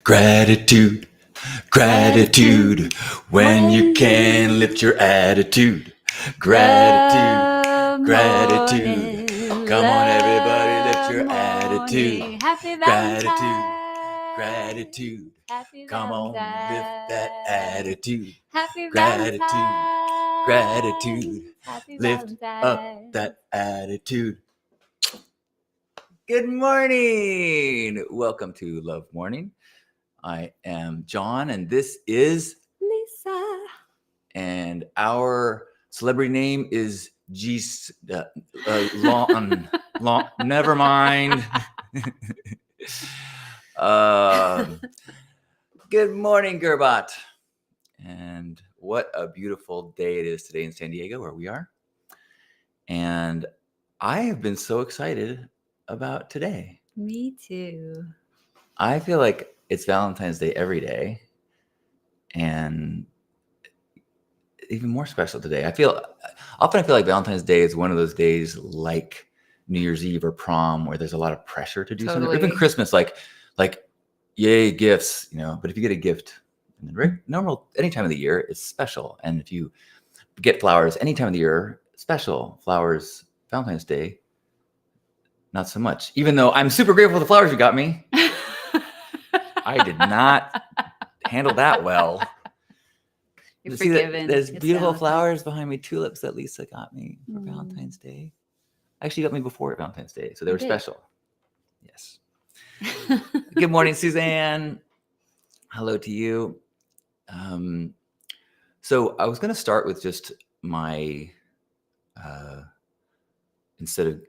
Gratitude, gratitude, when you can lift your attitude. Gratitude, gratitude. Come on, everybody, lift your attitude. Happy Gratitude, Valentine's. gratitude. Happy Come on, Valentine's. lift that attitude. Happy Gratitude, Valentine's. gratitude. Happy Lift Valentine's. up that attitude. Good morning. Welcome to Love Morning. I am John, and this is Lisa. And our celebrity name is G. Never mind. Good morning, Gerbot. And what a beautiful day it is today in San Diego, where we are. And I have been so excited about today. Me too. I feel like it's Valentine's Day every day, and even more special today. I feel like Valentine's Day is one of those days like New Year's Eve or prom where there's a lot of pressure to do something. Even Christmas, like yay, gifts, but if you get a gift normal any time of the year, it's special. And if you get flowers any time of the year, special. Flowers, Valentine's Day, not so much. Even though I'm super grateful for the flowers you got me. I did not handle that well. You're forgiven. There's beautiful flowers behind me, tulips that Lisa got me for Valentine's Day. Actually got me before Valentine's Day, so they were special. Yes. Good morning, Suzanne. Hello to you. So I was going to start with just my, instead of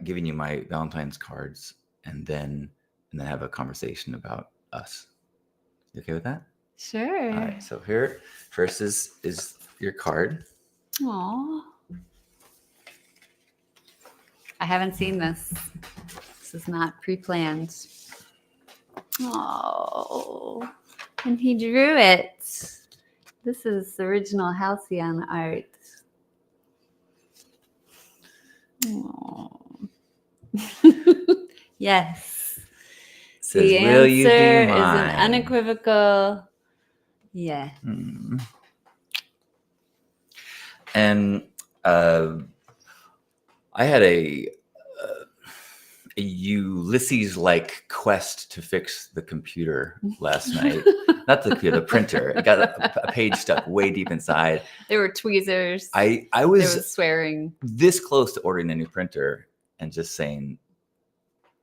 giving you my Valentine's cards, and then have a conversation about us. You okay with that? Sure. All right. So here, first is your card. Aww. I haven't seen this. This is not pre-planned. Oh, and he drew it. This is original Halcyon art. Oh. Yes. Says, the will you be answer is mine? an unequivocal yes. And I had a Ulysses-like quest to fix the computer last night. Not the computer, the printer. It got a page stuck way deep inside. There were tweezers. I there was was swearing. This close to ordering a new printer and just saying,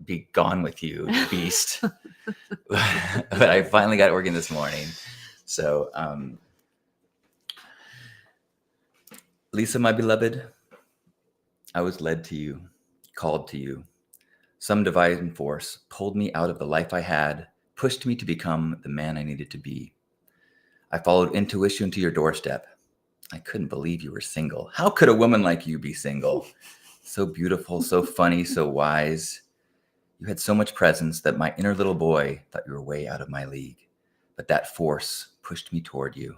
be gone with you, beast. But I finally got it working this morning. So, Lisa, my beloved, I was led to you, called to you. Some divine force pulled me out of the life I had, pushed me to become the man I needed to be. I followed intuition to your doorstep. I couldn't believe you were single. How could a woman like you be single? So beautiful, so funny, so wise. You had so much presence that my inner little boy thought you were way out of my league. But that force pushed me toward you.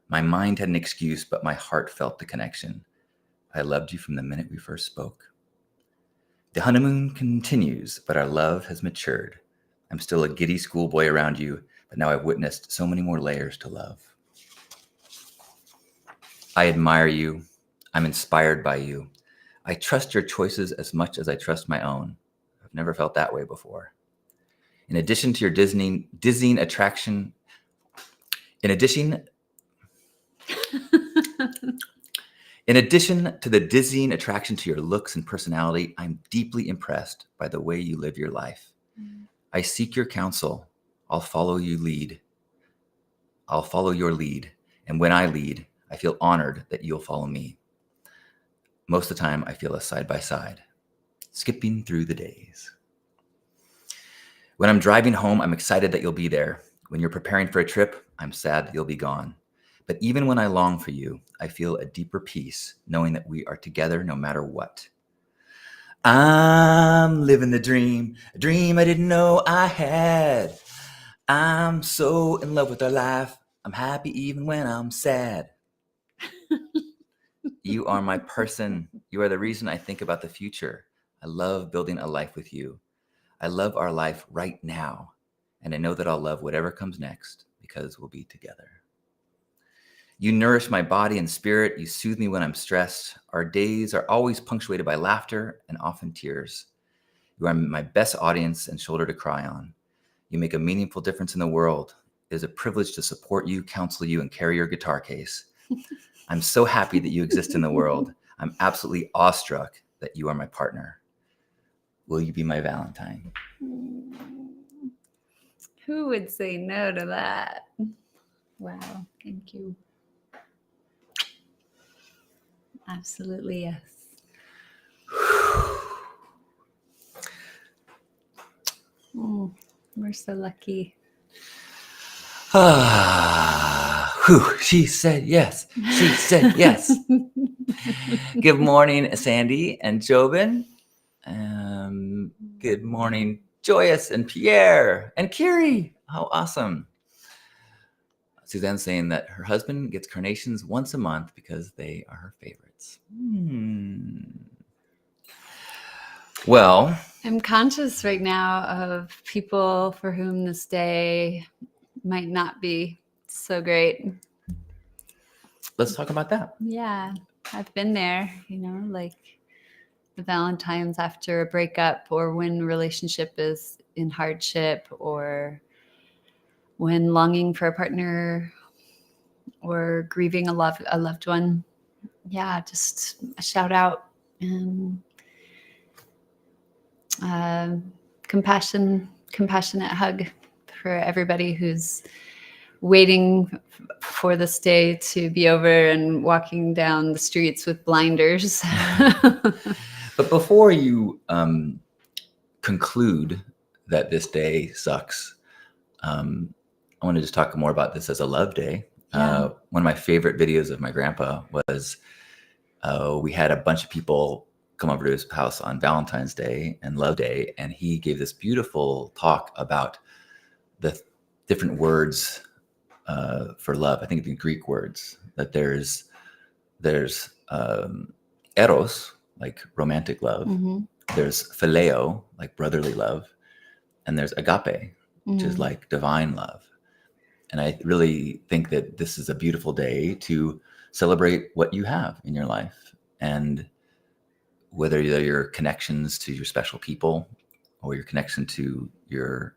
My mind had an excuse, but my heart felt the connection. I loved you from the minute we first spoke. The honeymoon continues, but our love has matured. I'm still a giddy schoolboy around you, but now I've witnessed so many more layers to love. I admire you. I'm inspired by you. I trust your choices as much as I trust my own. I've never felt that way before. In addition to your dizzying attraction, In addition to the dizzying attraction to your looks and personality, I'm deeply impressed by the way you live your life. I seek your counsel. I'll follow your lead. And when I lead, I feel honored that you'll follow me. Most of the time, I feel us side by side, skipping through the days. When I'm driving home, I'm excited that you'll be there. When you're preparing for a trip, I'm sad that you'll be gone. But even when I long for you, I feel a deeper peace knowing that we are together no matter what. I'm living the dream, a dream I didn't know I had. I'm so in love with our life. I'm happy even when I'm sad. You are my person. You are the reason I think about the future. I love building a life with you. I love our life right now. and I know that I'll love whatever comes next because we'll be together. You nourish my body and spirit. You soothe me when I'm stressed. Our days are always punctuated by laughter and often tears. You are my best audience and shoulder to cry on. You make a meaningful difference in the world. It is a privilege to support you, counsel you, and carry your guitar case. I'm so happy that you exist in the world. I'm absolutely awestruck that you are my partner. Will you be my Valentine? Who would say no to that? Wow, thank you. Absolutely, yes. We're so lucky. She said yes. She said yes. Good morning, Sandy and Jobin. Good morning, Joyous and Pierre and Kiri. How awesome. Suzanne's saying that her husband gets carnations once a month because they are her favorites. Well, I'm conscious right now of people for whom this day might not be so great. let's talk about that. Yeah, I've been there, like the Valentines after a breakup, or when a relationship is in hardship, or when longing for a partner, or grieving a loved one. Yeah, just a shout out and compassionate hug for everybody who's waiting for this day to be over and walking down the streets with blinders. But before you conclude that this day sucks, I want to just talk more about this as a love day. Yeah. One of my favorite videos of my grandpa was we had a bunch of people come over to his house on Valentine's Day and Love Day, and he gave this beautiful talk about the different words for love. I think the Greek words, that there's eros, like romantic love. Mm-hmm. There's phileo, like brotherly love, and there's agape, which is like divine love. And I really think that this is a beautiful day to celebrate what you have in your life, and whether they're your connections to your special people or your connection to your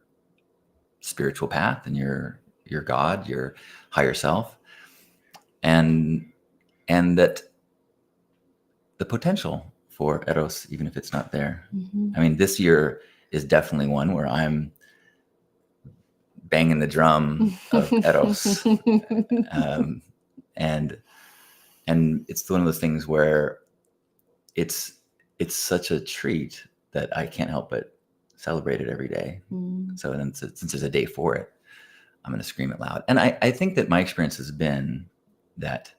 spiritual path and your God, your higher self, and that the potential for eros, even if it's not there. Mm-hmm. I mean, this year is definitely one where I'm banging the drum of eros. And it's one of those things where it's such a treat that I can't help but celebrate it every day. So then since there's a day for it, I'm going to scream it loud. And I think that my experience has been that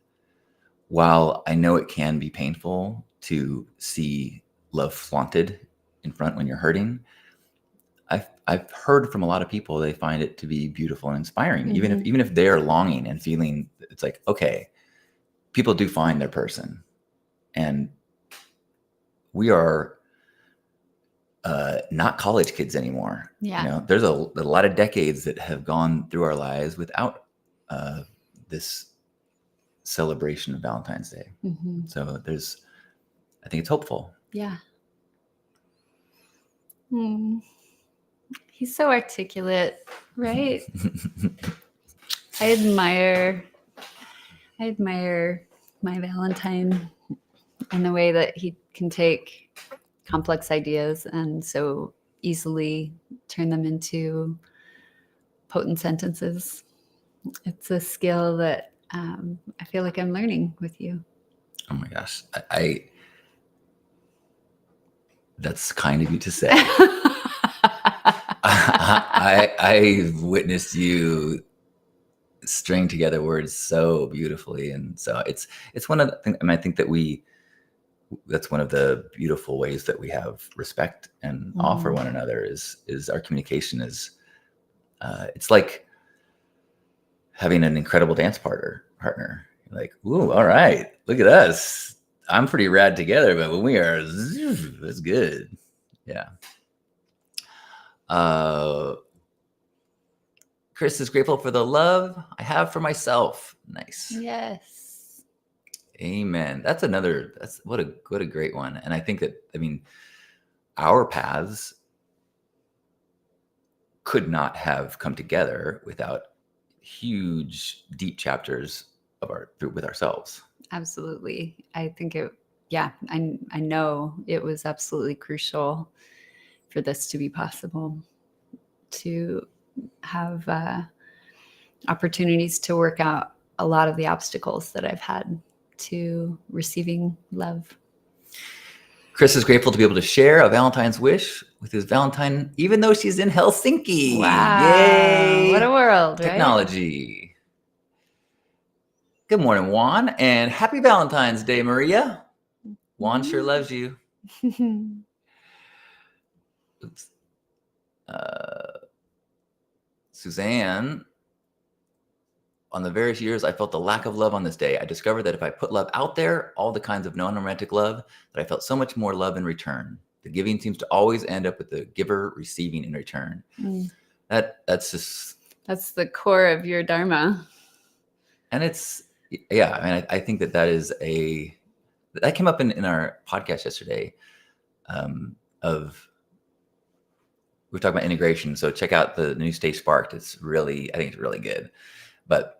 while I know it can be painful to see love flaunted in front when you're hurting, I've heard from a lot of people they find it to be beautiful and inspiring, even if they're longing and feeling. It's like, okay, people do find their person, and we are not college kids anymore. Yeah. There's a lot of decades that have gone through our lives without this celebration of Valentine's Day. Mm-hmm. So I think it's hopeful. Yeah. He's so articulate, right? I admire my Valentine in the way that he can take complex ideas and so easily turn them into potent sentences. It's a skill that I feel like I'm learning with you. Oh my gosh. That's kind of you to say. I've witnessed you string together words so beautifully. And so it's one of the things, I think that that's one of the beautiful ways that we have respect and offer one another is our communication is, it's like having an incredible dance partner. Like, ooh, all right, look at us. I'm pretty rad together, but when we are, it's good. Yeah. Chris is grateful for the love I have for myself. Nice. Yes. Amen. That's what a great one. And I think that, our paths could not have come together without huge, deep chapters with ourselves. Absolutely. I think I know it was absolutely crucial for this to be possible, to have opportunities to work out a lot of the obstacles that I've had to receiving love. Chris is grateful to be able to share a Valentine's wish with his Valentine, even though she's in Helsinki. Wow. Yay! What a world, right? Technology. Good morning, Juan, and happy Valentine's Day, Maria. Juan sure loves you. Oops. Suzanne, on the various years I felt the lack of love on this day, I discovered that if I put love out there, all the kinds of non-romantic love, that I felt so much more love in return. The giving seems to always end up with the giver receiving in return. That's the core of your dharma. And it's, yeah, I think that is that came up in our podcast yesterday. We talked about integration. So check out the new Stay Sparked. I think it's really good. But,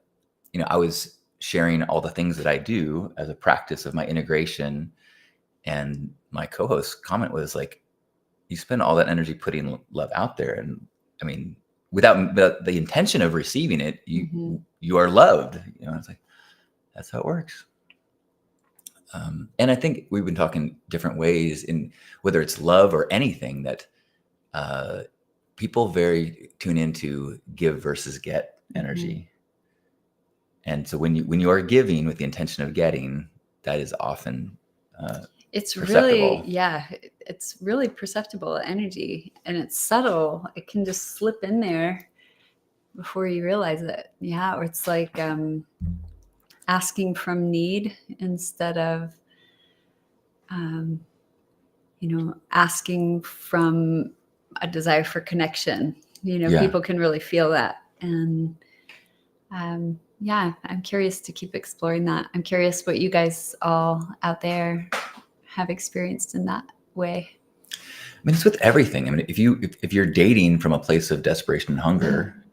I was sharing all the things that I do as a practice of my integration. And my co-host's comment was like, you spend all that energy putting love out there. And without the intention of receiving it, you are loved. It's like, that's how it works. And I think we've been talking different ways in whether it's love or anything that people very tune into give versus get energy. And so when you are giving with the intention of getting, that is often it's perceptible. It's really perceptible energy, and it's subtle. It can just slip in there before you realize it. Or it's like asking from need instead of asking from a desire for connection. People can really feel that. And I'm curious to keep exploring that. I'm curious what you guys all out there have experienced in that way. It's with everything. If you're dating from a place of desperation and hunger,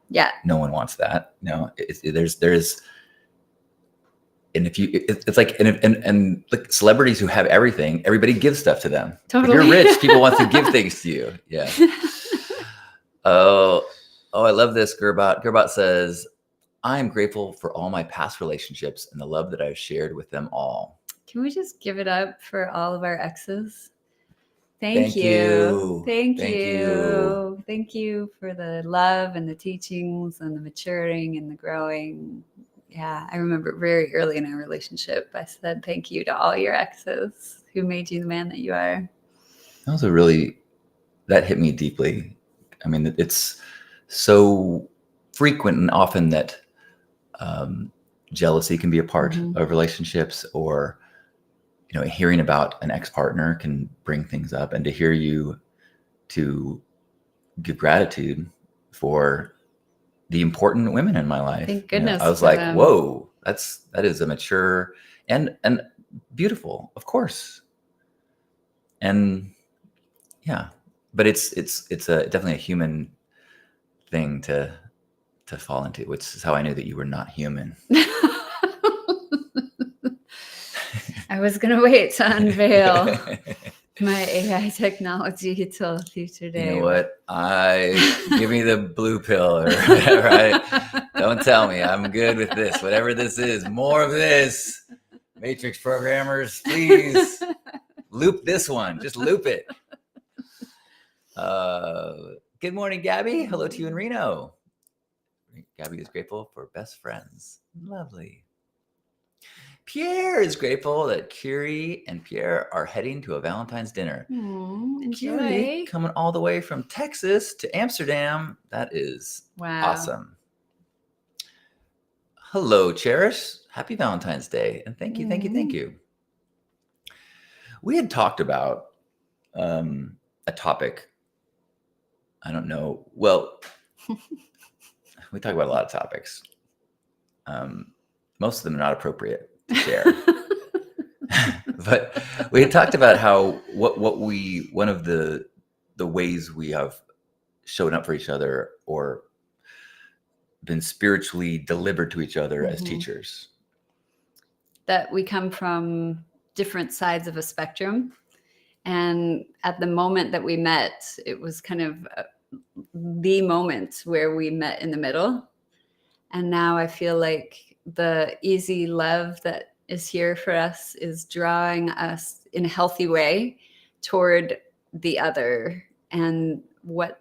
no one wants that. No, there's and it's like and like celebrities who have everything, everybody gives stuff to them. Totally. If you're rich, people want to give things to you. Yeah. Oh, I love this. Gerbot says, I'm grateful for all my past relationships and the love that I've shared with them all. Can we just give it up for all of our exes? Thank you. Thank you for the love and the teachings and the maturing and the growing. Yeah, I remember very early in our relationship, I said thank you to all your exes who made you the man that you are. That hit me deeply. It's so frequent and often that jealousy can be a part of relationships, or hearing about an ex-partner can bring things up, and to hear you to give gratitude for the important women in my life. Thank goodness. I was like, whoa, that is a mature and beautiful, of course. And yeah, but it's definitely a human thing to fall into, which is how I knew that you were not human. I was going to wait to unveil my AI technology till a future day. You know what? Give me the blue pill or whatever. Don't tell me. I'm good with this. Whatever this is, more of this. Matrix programmers, please loop this one. Just loop it. Good morning, Gabby. Hello to you in Reno. Gabby is grateful for best friends. Lovely. Pierre is grateful that Curie and Pierre are heading to a Valentine's dinner. Enjoy. Curie coming all the way from Texas to Amsterdam. That is awesome. Hello, Cherish. Happy Valentine's Day. And thank you. We had talked about a topic. I don't know. Well, We talk about a lot of topics. Most of them are not appropriate to share. But we had talked about how one of the ways we have shown up for each other or been spiritually delivered to each other as teachers. That we come from different sides of a spectrum. And at the moment that we met, it was kind of the moment where we met in the middle. And now I feel like the easy love that is here for us is drawing us in a healthy way toward the other and what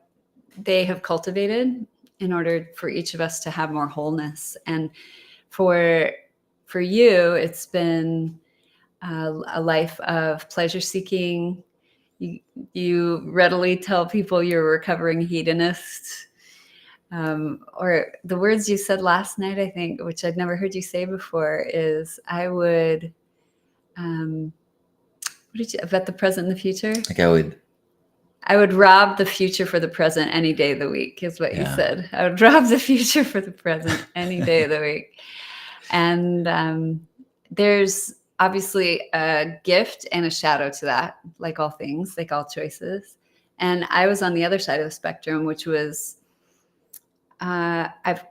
they have cultivated in order for each of us to have more wholeness. And for you, it's been a life of pleasure seeking. You readily tell people you're a recovering hedonist. Or the words you said last night, I think, which I'd never heard you say before, is I would, what did you, about the present and the future? Like I would rob the future for the present any day of the week, is what you said. I would rob the future for the present any day of the week. And there's obviously a gift and a shadow to that, like all things, like all choices. And I was on the other side of the spectrum, which was I've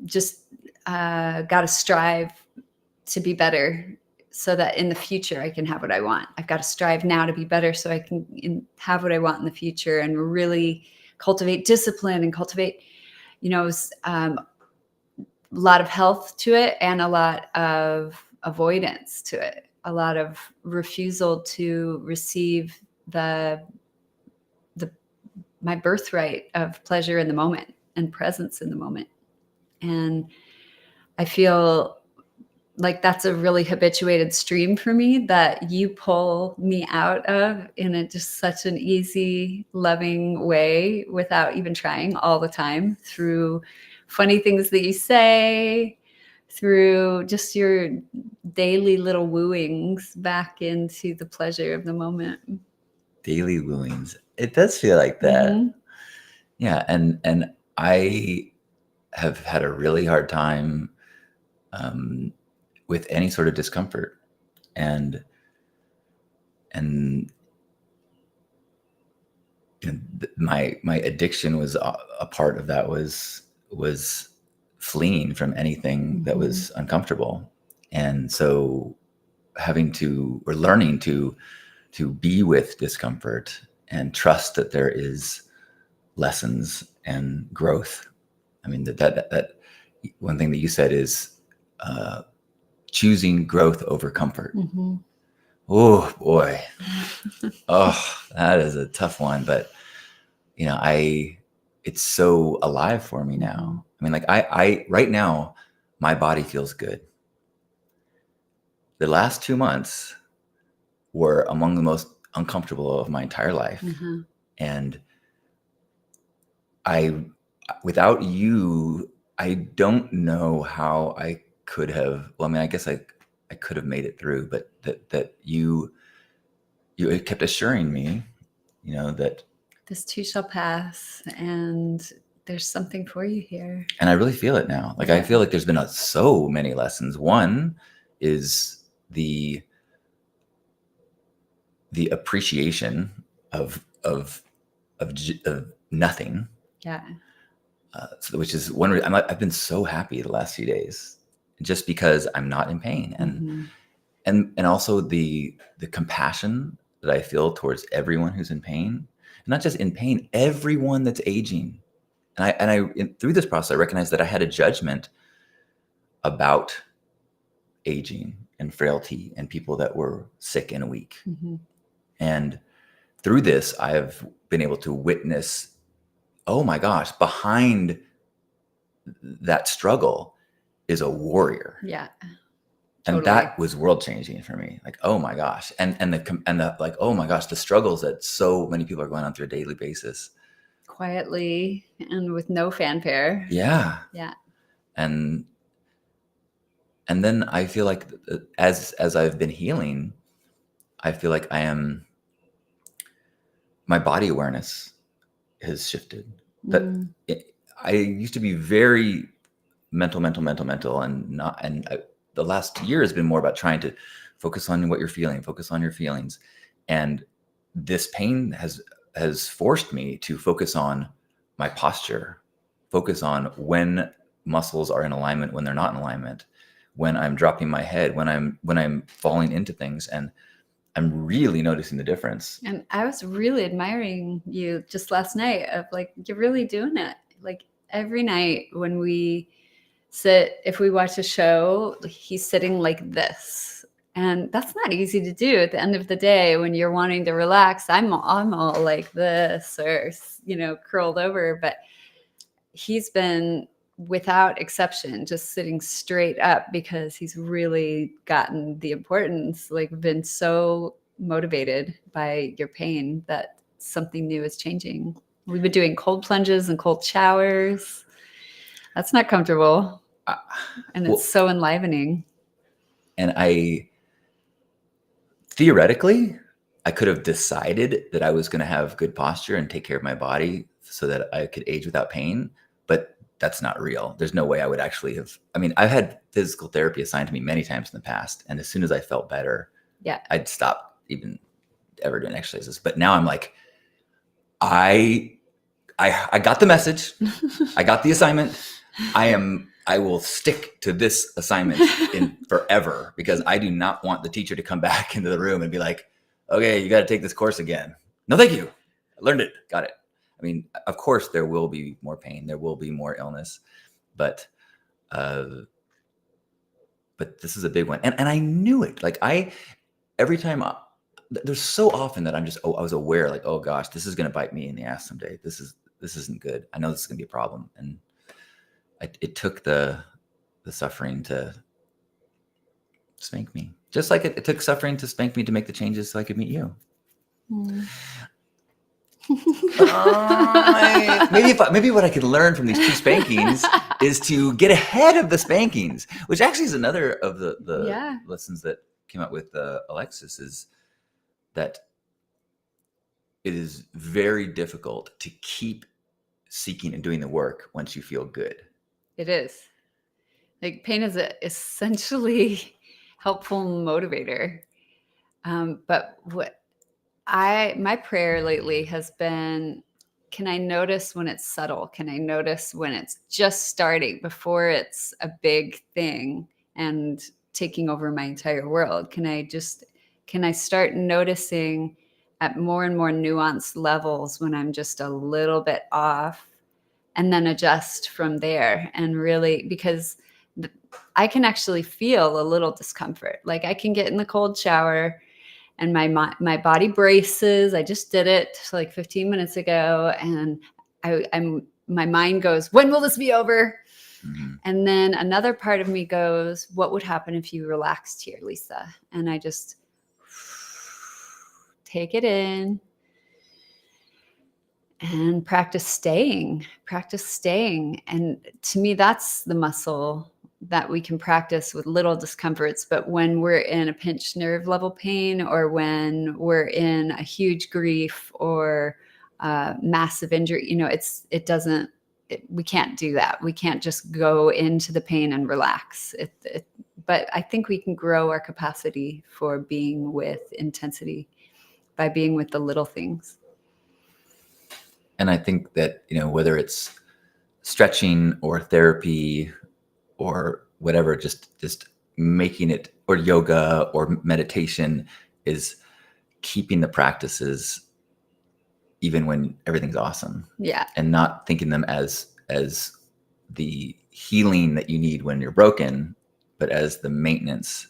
just got to strive to be better so that in the future I can have what I want. I've got to strive now to be better so I can have what I want in the future and really cultivate discipline and cultivate, a lot of health to it and a lot of avoidance to it, a lot of refusal to receive my birthright of pleasure in the moment and presence in the moment. And I feel like that's a really habituated stream for me that you pull me out of in just such an easy, loving way without even trying, all the time, through funny things that you say, through just your daily little wooings back into the pleasure of the moment. Daily wooings. It does feel like that. Yeah. And I have had a really hard time with any sort of discomfort, and my addiction was a part of that was fleeing from anything that was uncomfortable. And so learning to be with discomfort and trust that there is lessons and growth. I mean, that one thing that you said is choosing growth over comfort. Oh boy. Oh, that is a tough one, but it's so alive for me now. I mean, like I right now, my body feels good. The last 2 months were among the most uncomfortable of my entire life. And without you, I don't know how I could have, well, I mean, I guess I could have made it through, but that you kept assuring me, that this too shall pass and there's something for you here. And I really feel it now. Like, I feel like there's been so many lessons. One is the appreciation of nothing. Yeah. Which is one reason I've been so happy the last few days, just because I'm not in pain, and also the compassion that I feel towards everyone who's in pain, and not just in pain, everyone that's aging. And I through this process, I recognized that I had a judgment about aging and frailty and people that were sick and weak. And through this, I've been able to witness, oh my gosh, behind that struggle is a warrior. Yeah. And Totally. that was world changing for me. Like, oh my gosh. And the like, oh my gosh, the struggles that so many people are going on through a daily basis. Quietly and with no fanfare. Yeah. Yeah. And then I feel like as I've been healing, I feel like my body awareness has shifted. That I used to be very mental, the last year has been more about trying to focus on what you're feeling, focus on your feelings. And this pain has forced me to focus on my posture, focus on when muscles are in alignment, when they're not in alignment, when I'm dropping my head, when I'm falling into things. And I'm really noticing the difference. And I was really admiring you just last night of like, you're really doing it. Like every night when we sit, if we watch a show, he's sitting like this. And that's not easy to do at the end of the day when you're wanting to relax. I'm all like this or, curled over, but he's been without exception just sitting straight up because he's really gotten the importance, like been so motivated by your pain that something new is changing. We've been doing cold plunges and cold showers. That's not comfortable. And it's so enlivening. And theoretically, I could have decided that I was going to have good posture and take care of my body so that I could age without pain, but that's not real. There's no way I would actually have. I mean, I've had physical therapy assigned to me many times in the past, and as soon as I felt better, I'd stop even ever doing exercises. But now I'm like, I got the message. I got the assignment. I will stick to this assignment in forever because I do not want the teacher to come back into the room and be like, okay, you got to take this course again. No, thank you. I learned it. Got it. I mean, of course there will be more pain. There will be more illness, but this is a big one. And I knew it. Like every time there's so often that I'm just, I was aware like, oh gosh, this is going to bite me in the ass someday. This isn't good. I know this is going to be a problem. And it took the suffering to spank me, just like it took suffering to spank me to make the changes so I could meet you. Maybe what I could learn from these 2 spankings is to get ahead of the spankings, which actually is another of the lessons that came out with Alexis, is that it is very difficult to keep seeking and doing the work once you feel good. It is. Like pain is essentially helpful motivator. But my prayer lately has been, can I notice when it's subtle? Can I notice when it's just starting before it's a big thing and taking over my entire world? Can I start noticing at more and more nuanced levels when I'm just a little bit off, and then adjust from there? And really, because I can actually feel a little discomfort. Like I can get in the cold shower and my body braces. I just did it like 15 minutes ago, and my mind goes, when will this be over? Mm-hmm. And then another part of me goes, what would happen if you relaxed here, Lisa? And I just take it in and practice staying. And to me, that's the muscle that we can practice with little discomforts. But when we're in a pinched nerve level pain, or when we're in a huge grief or massive injury, we can't do that. We can't just go into the pain and relax. But I think we can grow our capacity for being with intensity by being with the little things. And I think that, whether it's stretching or therapy or whatever, just making it, or yoga or meditation, is keeping the practices even when everything's awesome. Yeah. And not thinking them as the healing that you need when you're broken, but as the maintenance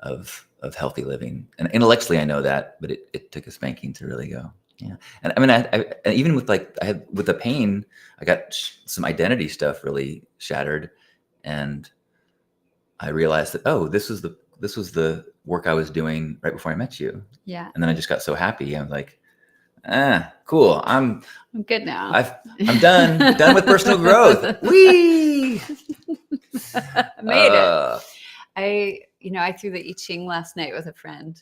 of healthy living. And intellectually I know that, but it took a spanking to really go. Yeah. And I mean, I even with with the pain, I got some identity stuff really shattered, and I realized that, this was the work I was doing right before I met you. Yeah. And then I just got so happy. I was like, cool. I'm good now. I'm done with personal growth. Whee! I made it. I threw the I Ching last night with a friend.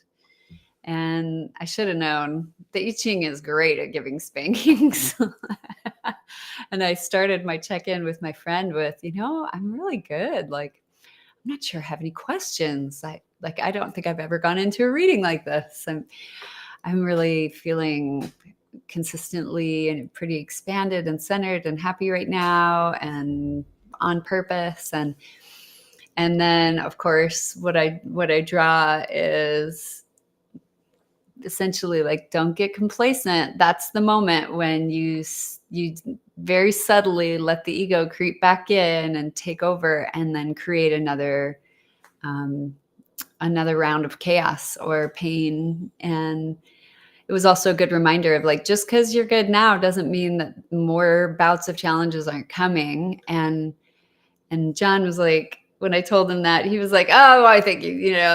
And I should have known the I Ching is great at giving spankings. And I started my check-in with my friend with, I'm really good. Like, I'm not sure I have any questions. I don't think I've ever gone into a reading like this. I'm really feeling consistently and pretty expanded and centered and happy right now and on purpose. And then of course what I draw is essentially like, don't get complacent. That's the moment when you very subtly let the ego creep back in and take over, and then create another round of chaos or pain. And it was also a good reminder of like, just because you're good now doesn't mean that more bouts of challenges aren't coming. And John was like, when I told him that, he was like, oh, I think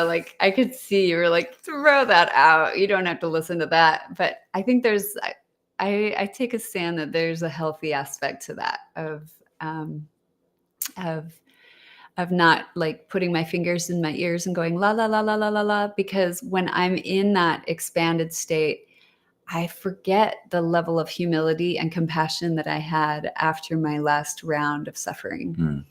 like I could see you were like, throw that out. You don't have to listen to that. But I think I take a stand that there's a healthy aspect to that of not like putting my fingers in my ears and going la la la la la la la, because when I'm in that expanded state, I forget the level of humility and compassion that I had after my last round of suffering. Mm.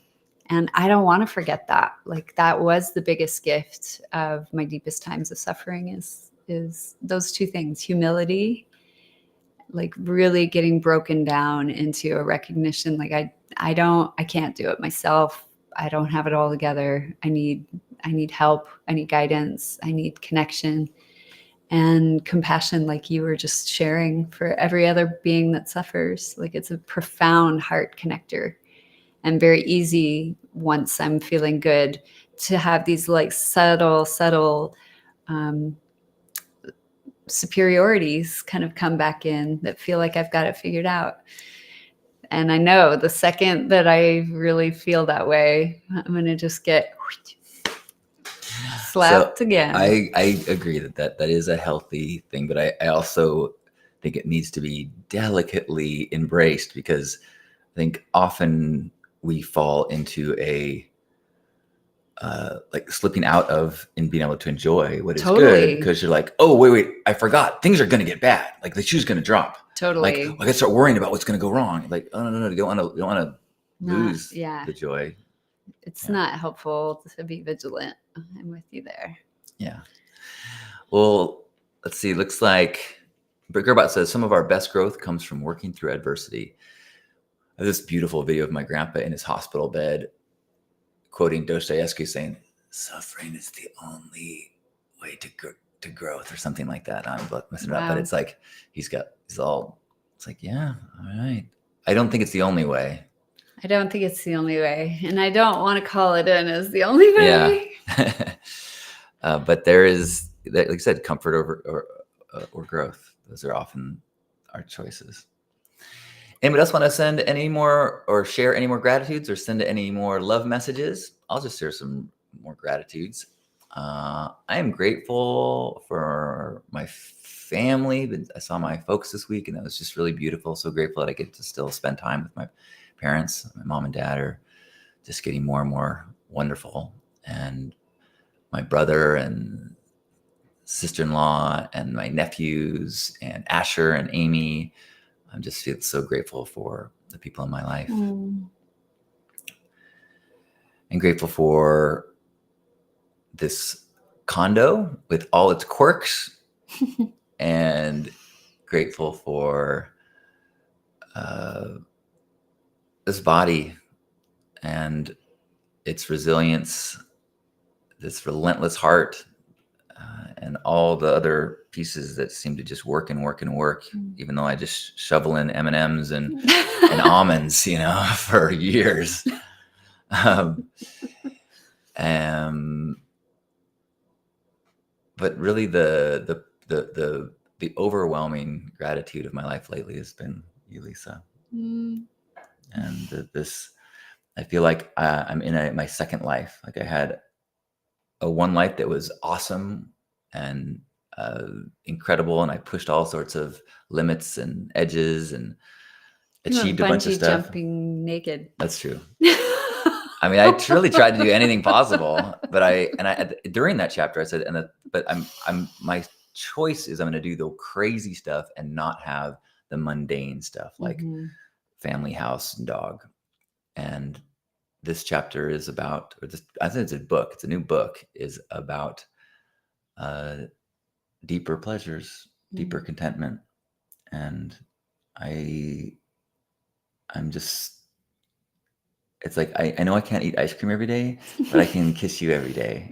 And I don't want to forget that. Like, that was the biggest gift of my deepest times of suffering is those two things: humility, like really getting broken down into a recognition, like I can't do it myself. I don't have it all together. I need help. I need guidance. I need connection and compassion, like you were just sharing, for every other being that suffers. Like, it's a profound heart connector, and very easy once I'm feeling good to have these like subtle superiorities kind of come back in that feel like I've got it figured out. And I know the second that I really feel that way, I'm going to just get slapped again. I agree that is a healthy thing, but I also think it needs to be delicately embraced, because I think often we fall into a like slipping out of and being able to enjoy what is good, because you're like, oh wait, I forgot, things are going to get bad, like the shoe's going to drop. Totally. Like I gotta start worrying about what's going to go wrong. Like, oh no, you don't want to lose the joy. It's not helpful to be vigilant. I'm with you there. Yeah. Well, let's see. Looks like Gerbot says some of our best growth comes from working through adversity. I have this beautiful video of my grandpa in his hospital bed, quoting Dostoevsky, saying, "Suffering is the only way to growth," or something like that. I'm messing it up, but it's like he's all. It's like, yeah, all right. I don't think it's the only way. I don't think it's the only way, and I don't want to call it in as the only way. Yeah. But there is, like I said, comfort or growth. Those are often our choices. Anybody else want to send any more or share any more gratitudes or send any more love messages? I'll just share some more gratitudes. I am grateful for my family. I saw my folks this week, and that was just really beautiful. So grateful that I get to still spend time with my parents. My mom and dad are just getting more and more wonderful. And my brother and sister-in-law and my nephews and Asher and Amy. I'm just feel so grateful for the people in my life. And grateful for this condo with all its quirks and grateful for this body and its resilience, this relentless heart, and all the other pieces that seem to just work and work and work, even though I just shovel in M&Ms and almonds, for years. But really the overwhelming gratitude of my life lately has been you, Lisa. And this, I feel like I'm in my second life. Like I had one life that was awesome and incredible, and I pushed all sorts of limits and edges and achieved a bunch of stuff. Jumping naked. That's true. I mean, I really tried to do anything possible, but during that chapter I said, but my choice is I'm going to do the crazy stuff and not have the mundane stuff, like family, house, and dog. And this chapter is about, or this, I think it's a book, it's a new book, is about deeper pleasures, deeper contentment. And I'm just, it's like, I know I can't eat ice cream every day, but I can kiss you every day.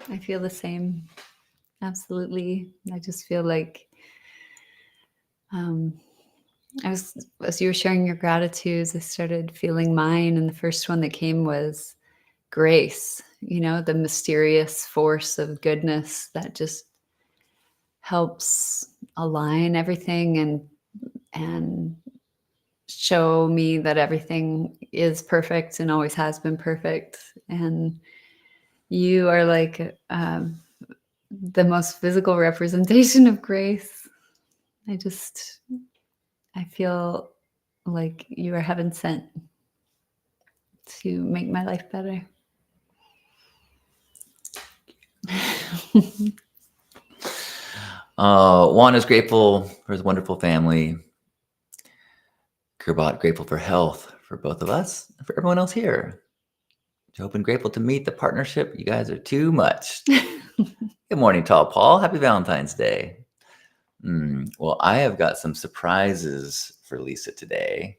I feel the same. Absolutely. I just feel like as you were sharing your gratitudes, I started feeling mine. And the first one that came was grace, the mysterious force of goodness that just helps align everything and show me that everything is perfect and always has been perfect. And you are like the most physical representation of grace. I feel like you are heaven sent to make my life better. Juan is grateful for his wonderful family. Kirbot, grateful for health for both of us and for everyone else here. Hope and grateful to meet the partnership. You guys are too much. Good morning, Tall Paul. Happy Valentine's Day. Well, I have got some surprises for Lisa today.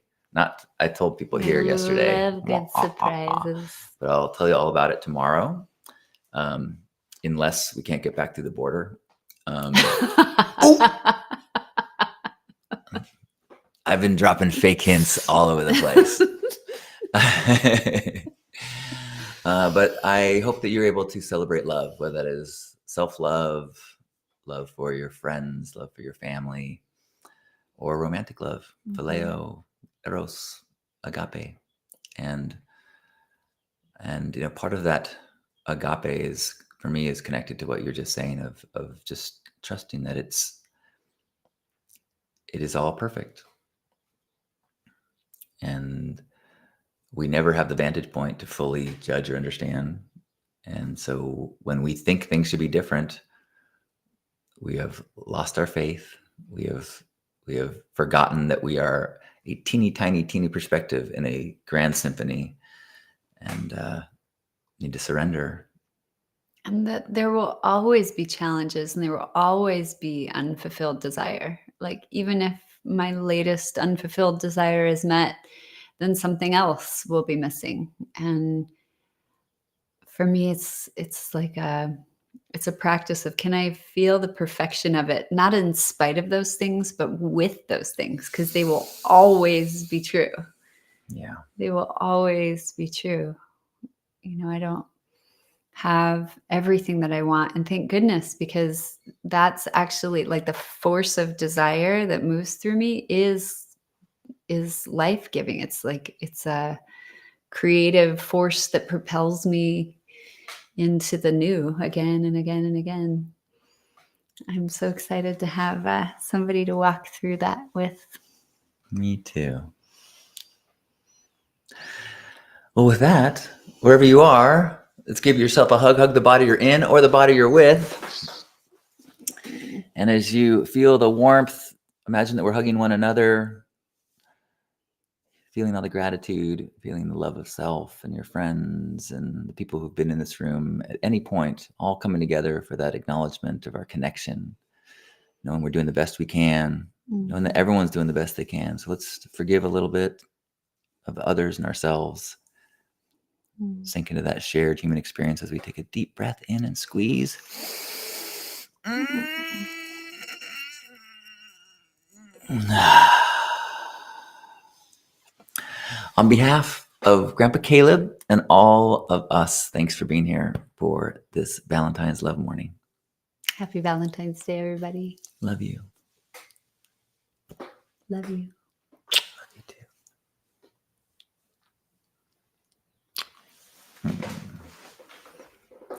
I told people here yesterday. Love good surprises. But I'll tell you all about it tomorrow, unless we can't get back through the border. I've been dropping fake hints all over the place. But I hope that you're able to celebrate love, whether that is self-love, love for your friends, love for your family, or romantic love, phileo, eros, agape. And part of that agape is, for me, is connected to what you're just saying of just trusting that it is all perfect. And we never have the vantage point to fully judge or understand. And so when we think things should be different, we have lost our faith. We have forgotten that we are a teeny tiny perspective in a grand symphony, and need to surrender. And that there will always be challenges and there will always be unfulfilled desire. Like, even if my latest unfulfilled desire is met, then something else will be missing. And for me, it's like it's a practice of, can I feel the perfection of it, not in spite of those things, but with those things, because they will always be true. Yeah. They will always be true. I don't have everything that I want, and thank goodness, because that's actually like the force of desire that moves through me is life-giving. It's like, it's a creative force that propels me into the new again and again and again. I'm so excited to have somebody to walk through that with. Me too. Well, with that, wherever you are, let's give yourself a hug. Hug the body you're in or the body you're with. And as you feel the warmth, imagine that we're hugging one another, feeling all the gratitude, feeling the love of self and your friends and the people who've been in this room at any point, all coming together for that acknowledgement of our connection, knowing we're doing the best we can, knowing that everyone's doing the best they can. So let's forgive a little bit of others and ourselves. Sink into that shared human experience as we take a deep breath in and squeeze. On behalf of Grandpa Caleb and all of us, thanks for being here for this Valentine's Love Morning. Happy Valentine's Day, everybody. Love you. Love you.